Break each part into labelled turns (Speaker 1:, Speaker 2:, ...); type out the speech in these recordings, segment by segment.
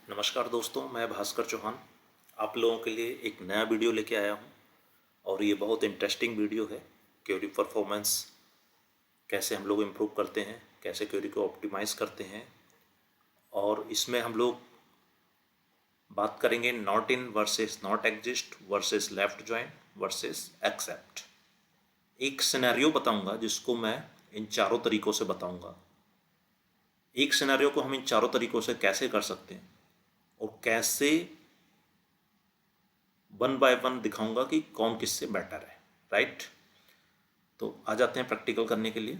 Speaker 1: नमस्कार दोस्तों, मैं भास्कर चौहान आप लोगों के लिए एक नया वीडियो लेके आया हूँ। और ये बहुत इंटरेस्टिंग वीडियो है। क्वेरी परफॉर्मेंस कैसे हम लोग इम्प्रूव करते हैं, कैसे क्वेरी को ऑप्टिमाइज करते हैं। और इसमें हम लोग बात करेंगे not in versus not exist versus left join versus except. एक सिनेरियो बताऊंगा जिसको मैं इन चारों तरीक़ों से बताऊंगा। एक सिनेरियो को हम इन चारों तरीक़ों से कैसे कर सकते हैं और कैसे वन बाय वन दिखाऊंगा कि कौन किससे बेटर है। राइट, तो आ जाते हैं प्रैक्टिकल करने के लिए।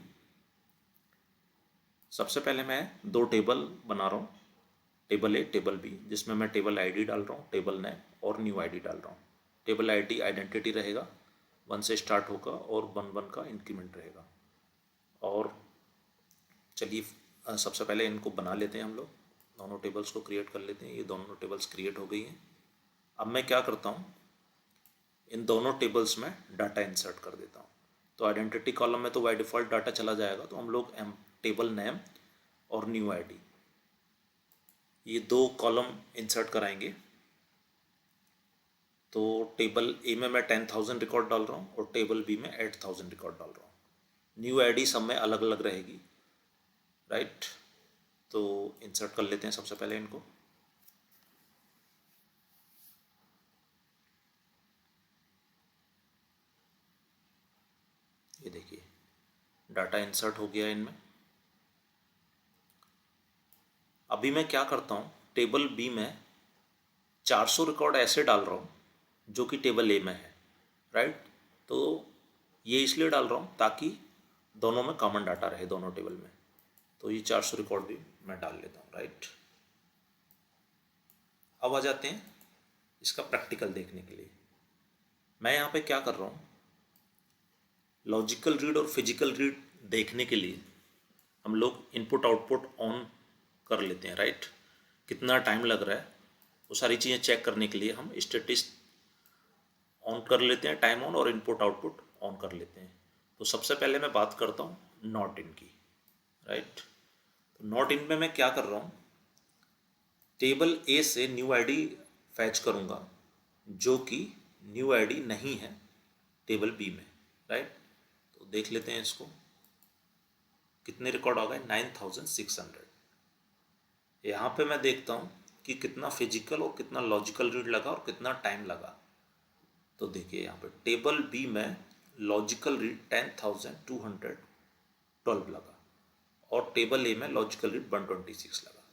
Speaker 1: सबसे पहले मैं दो टेबल बना रहा हूँ, टेबल ए टेबल बी, जिसमें मैं टेबल आईडी डाल रहा हूँ, टेबल नेम और न्यू आईडी डाल रहा हूँ। टेबल आईडी आइडेंटिटी रहेगा, 1 से स्टार्ट होगा और 1 1 का इंक्रीमेंट रहेगा। और चलिए सबसे पहले इनको बना लेते हैं हम लोग, दोनों टेबल्स को क्रिएट कर लेते हैं। ये दोनों टेबल्स क्रिएट हो गई हैं। अब मैं क्या करता हूँ, इन दोनों टेबल्स में डाटा इंसर्ट कर देता हूँ। तो आइडेंटिटी कॉलम में तो बाय डिफ़ॉल्ट डाटा चला जाएगा, तो हम लोग टेबल नेम और न्यू आईडी ये दो कॉलम इंसर्ट कराएंगे। तो टेबल ए में मैं 10,000 रिकॉर्ड डाल रहा हूँ और टेबल बी में 8,000 रिकॉर्ड डाल रहा हूँ। न्यू आईडी सब में अलग अलग रहेगी। राइट, तो इंसर्ट कर लेते हैं सबसे पहले इनको। ये देखिए डाटा इंसर्ट हो गया इनमें। अभी मैं क्या करता हूँ, टेबल बी में 400 रिकॉर्ड ऐसे डाल रहा हूँ जो कि टेबल ए में है। राइट, तो ये इसलिए डाल रहा हूँ ताकि दोनों में कॉमन डाटा रहे, दोनों टेबल में। तो ये 400 रिकॉर्ड भी मैं डाल लेता हूँ। राइट, अब आ जाते हैं इसका प्रैक्टिकल देखने के लिए। मैं यहाँ पे क्या कर रहा हूँ, लॉजिकल रीड और फिजिकल रीड देखने के लिए हम लोग इनपुट आउटपुट ऑन कर लेते हैं। राइट, कितना टाइम लग रहा है वो सारी चीज़ें चेक करने के लिए हम स्टैटिस्ट ऑन कर लेते हैं, टाइम ऑन और इनपुट आउटपुट ऑन कर लेते हैं। तो सबसे पहले मैं बात करता हूँ नॉट इन की। राइट, तो नॉट इन में मैं क्या कर रहा हूँ, टेबल ए से न्यू आईडी फैच करूँगा जो कि न्यू आईडी नहीं है टेबल बी में। राइट, तो देख लेते हैं इसको कितने रिकॉर्ड आ गए, 9,600। यहाँ पे मैं देखता हूँ कि कितना फिजिकल और कितना लॉजिकल रीड लगा और कितना टाइम लगा। तो देखिए यहाँ पे टेबल बी में लॉजिकल रीड 10,212 लगा और टेबल ए में लॉजिकल रीड 126 लगा।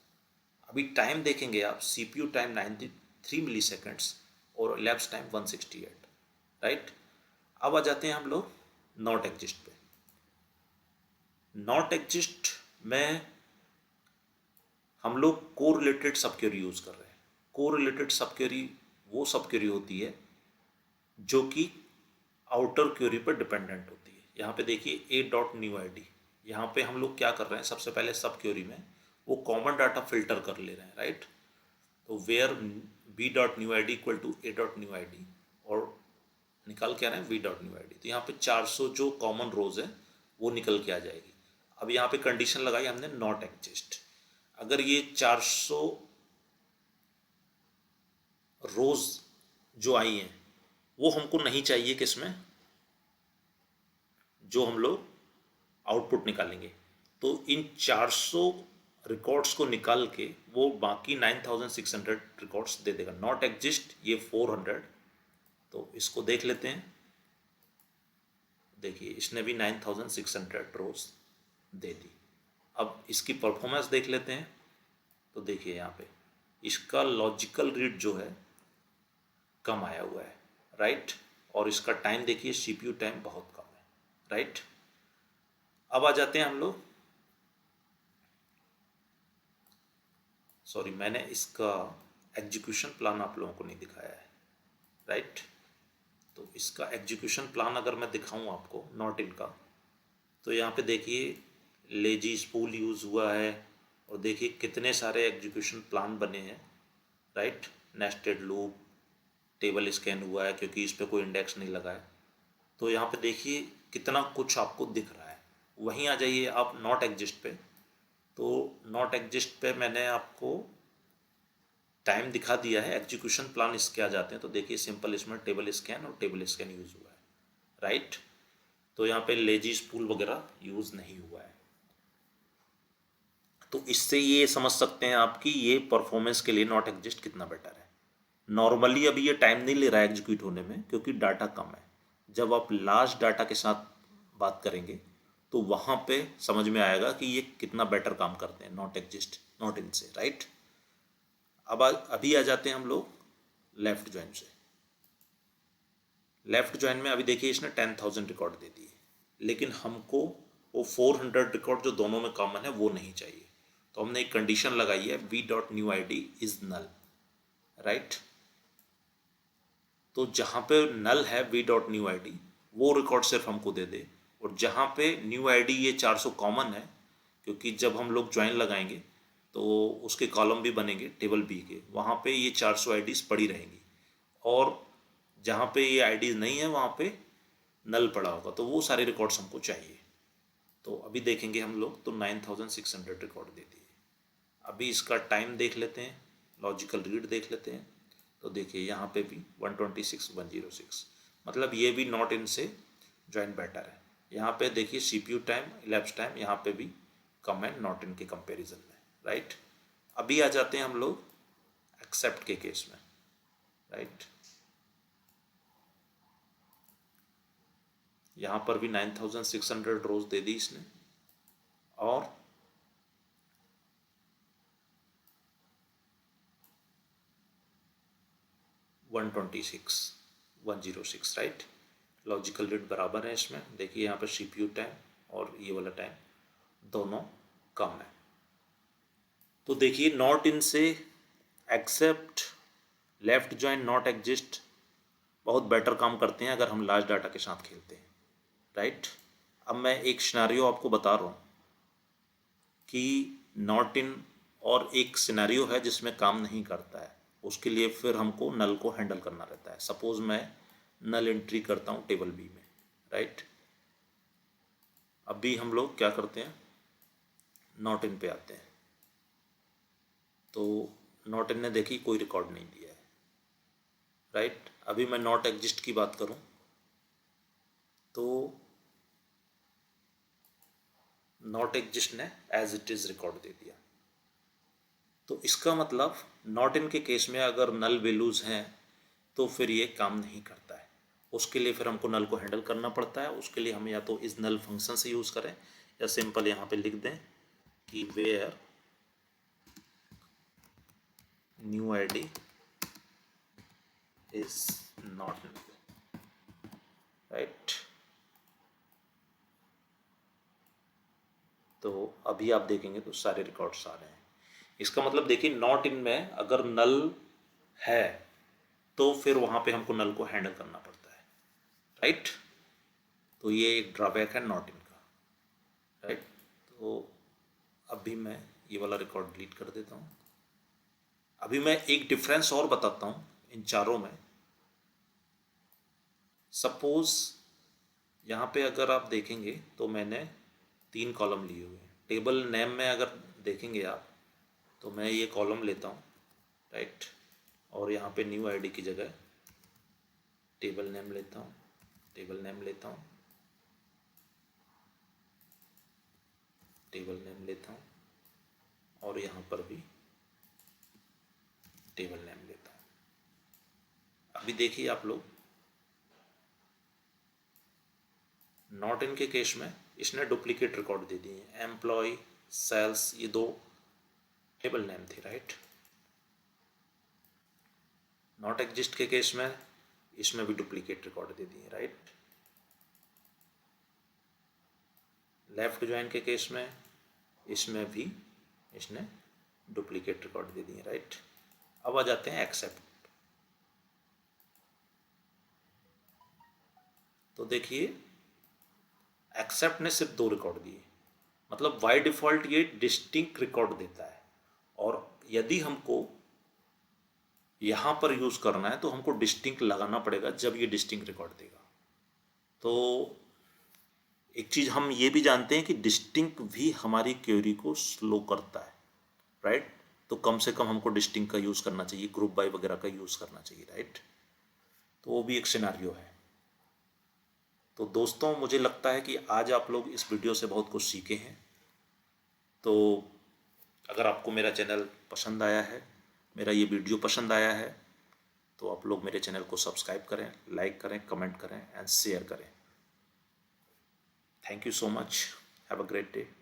Speaker 1: अभी टाइम देखेंगे आप, सीपीयू टाइम 93 मिली सेकेंड्स और elapsed टाइम 168। राइट, अब आ जाते हैं हम लोग नॉट एग्जिस्ट पे। नॉट एग्जिस्ट में हम लोग को रिलेटेड सब क्वेरी यूज़ कर रहे हैं। को रिलेटेड सब क्वेरी वो सब क्वेरी होती है जो कि आउटर क्वेरी पर डिपेंडेंट होती है। यहाँ पे देखिए ए डॉट न्यू आई डी, यहाँ पे हम लोग क्या कर रहे हैं, सबसे पहले सब क्वेरी में वो कॉमन डाटा फिल्टर कर ले रहे हैं। राइट, तो where B dot new I D equal to A dot new I D और निकाल के आ रहे हैं V dot new I D. तो यहाँ पे 400 जो कॉमन रोज है वो निकल के आ जाएगी। अब यहाँ पे कंडीशन लगाई हमने नॉट एग्जिस्ट। अगर ये 400 रोज जो आई हैं वो हमको नहीं चाहिए, किसमें, जो हम लोग आउटपुट निकालेंगे, तो इन 400 रिकॉर्ड्स को निकाल के वो बाकी 9,600 रिकॉर्ड्स दे देगा। नॉट एग्जिस्ट ये 400, तो इसको देख लेते हैं। देखिए इसने भी 9,600 रोज दे दी। अब इसकी परफॉर्मेंस देख लेते हैं। तो देखिए यहाँ पे इसका लॉजिकल रीड जो है कम आया हुआ है। राइट, और इसका टाइम देखिए सीपीयू टाइम बहुत कम है। राइट, अब आ जाते हैं हम लोग, सॉरी मैंने इसका एग्जीक्यूशन प्लान आप लोगों को नहीं दिखाया है। राइट, तो इसका एग्जीक्यूशन प्लान अगर मैं दिखाऊं आपको नॉट इन का, तो यहाँ पे देखिए लेजी स्पूल यूज़ हुआ है और देखिए कितने सारे एग्जीक्यूशन प्लान बने हैं। Right, nested loop, table scan हुआ है क्योंकि इस पर कोई इंडेक्स नहीं लगा है। तो यहाँ पे देखिए कितना कुछ आपको दिख रहा है। वहीं आ जाइए आप नॉट एग्जिस्ट पे। तो नॉट एग्जिस्ट पे मैंने आपको टाइम दिखा दिया है, एग्जीक्यूशन प्लान इसके आ जाते हैं। तो देखिए सिंपल इसमें टेबल स्कैन और टेबल स्कैन यूज़ हुआ है, राइट। तो यहाँ पे लेजी स्पूल वगैरह यूज़ नहीं हुआ है। तो इससे ये समझ सकते हैं आप कि ये परफॉर्मेंस के लिए नॉट एग्जिस्ट कितना बेटर है। नॉर्मली अभी ये टाइम नहीं ले रहा है एग्जीक्यूट होने में क्योंकि डाटा कम है। जब आप लार्ज डाटा के साथ बात करेंगे तो वहाँ पे समझ में आएगा कि ये कितना बेटर काम करते हैं नॉट एग्जिस्ट नॉट इन से, राइट। अभी आ जाते हैं हम लोग लेफ्ट ज्वाइन से। लेफ्ट ज्वाइन में अभी देखिए इसने 10,000 रिकॉर्ड दे दिए, लेकिन हमको वो 400 रिकॉर्ड जो दोनों में कॉमन है वो नहीं चाहिए। तो हमने एक कंडीशन लगाई है, V dot new I D is null, right. तो जहाँ पे नल है V dot new I D वो रिकॉर्ड सिर्फ हमको दे दे, और जहाँ पे न्यू आई डी ये 400 कॉमन है, क्योंकि जब हम लोग ज्वाइन लगाएंगे तो उसके कॉलम भी बनेंगे टेबल बी के, वहाँ पे ये 400 आईडीज़ पड़ी रहेंगी, और जहाँ पे ये आईडीज़ नहीं है वहाँ पे नल पड़ा होगा, तो वो सारे रिकॉर्ड्स हमको चाहिए। तो अभी देखेंगे हम लोग तो 9,600 रिकॉर्ड दे दिए। अभी इसका टाइम देख लेते हैं, लॉजिकल रीड देख लेते हैं। तो देखिए यहाँ पे भी 126,106, मतलब ये भी नॉट इन से ज्वाइन बेटर है। यहाँ पे देखिए CPU टाइम, इलैप्स टाइम यहाँ पे भी कम है नॉट इन के कंपैरिजन में, राइट। अभी आ जाते हैं हम लोग एक्सेप्ट के केस में, राइट। यहाँ पर भी 9,600 रोज दे दी इसने, और वन 106, राइट। लॉजिकल रीड बराबर है इसमें। देखिए यहाँ पर CPU टाइम और ये वाला टाइम दोनों कम है। तो देखिए नॉट इन से except, left join, not exist बहुत बेटर काम करते हैं अगर हम लार्ज डाटा के साथ खेलते हैं, राइट। अब मैं एक सिनेरियो आपको बता रहा हूँ कि नॉट इन और एक सिनेरियो है जिसमें काम नहीं करता है, उसके लिए फिर हमको नल को हैंडल करना रहता है। सपोज मैं नल एंट्री करता हूँ टेबल बी में, राइट। अभी हम लोग क्या करते हैं, नॉट इन पे आते हैं। तो नॉट इन ने देखी कोई रिकॉर्ड नहीं दिया है, राइट। अभी मैं नॉट एग्जिस्ट की बात करूं तो नॉट एग्जिस्ट ने एज इट इज रिकॉर्ड दे दिया। तो इसका मतलब नॉट इन के केस में अगर नल वैल्यूज हैं तो फिर ये काम नहीं करता है। उसके लिए फिर हमको नल को हैंडल करना पड़ता है। उसके लिए हम या तो इस नल फंक्शन से यूज़ करें या सिंपल यहाँ पे लिख दें कि where new I D is not null, right. तो अभी आप देखेंगे तो सारे रिकॉर्ड्स आ रहे हैं। इसका मतलब देखिए नॉट इन में अगर नल है तो फिर वहाँ पे हमको नल को हैंडल करना पड़ता है, राइट। तो ये एक ड्रॉबैक है नॉट इन का, राइट। तो अभी मैं ये वाला रिकॉर्ड डिलीट कर देता हूँ। अभी मैं एक डिफरेंस और बताता हूँ इन चारों में। सपोज यहाँ पे अगर आप देखेंगे तो मैंने 3 कॉलम लिए हुए हैं। टेबल नेम में अगर देखेंगे आप तो मैं ये कॉलम लेता हूँ, राइट, और यहाँ पे न्यू आईडी की जगह टेबल नेम लेता हूँ, टेबल नेम लेता हूँ, टेबल नेम लेता हूँ, और यहाँ पर भी टेबल नेम लेता हूँ। अभी देखिए आप लोग नॉट इन के केस में इसने डुप्लीकेट रिकॉर्ड दे दिए हैं। एम्प्लॉय, सेल्स, ये 2 टेबल नेम थे, राइट। नॉट एग्जिस्ट के केस में इसमें भी डुप्लीकेट रिकॉर्ड दे दिए, राइट। लेफ्ट ज्वाइन के केस में इसमें भी इसने डुप्लीकेट रिकॉर्ड दे दिए, राइट। अब आ जाते हैं एक्सेप्ट। तो देखिए एक्सेप्ट ने सिर्फ 2 रिकॉर्ड दिए, मतलब बाय डिफॉल्ट ये डिस्टिंक्ट रिकॉर्ड देता है, और यदि हमको यहाँ पर यूज़ करना है तो हमको डिस्टिंक्ट लगाना पड़ेगा जब ये डिस्टिंक्ट रिकॉर्ड देगा। तो एक चीज़ हम ये भी जानते हैं कि डिस्टिंक्ट भी हमारी क्वेरी को स्लो करता है, राइट। तो कम से कम हमको डिस्टिंग का यूज़ करना चाहिए, ग्रुप बाय वगैरह का यूज़ करना चाहिए, राइट। तो वो भी एक सिनेरियो है। तो दोस्तों मुझे लगता है कि आज आप लोग इस वीडियो से बहुत कुछ सीखे हैं। तो अगर आपको मेरा चैनल पसंद आया है, मेरा ये वीडियो पसंद आया है, तो आप लोग मेरे चैनल को सब्सक्राइब करें, लाइक करें, कमेंट करें एंड शेयर करें। Thank you so much. Have a great day.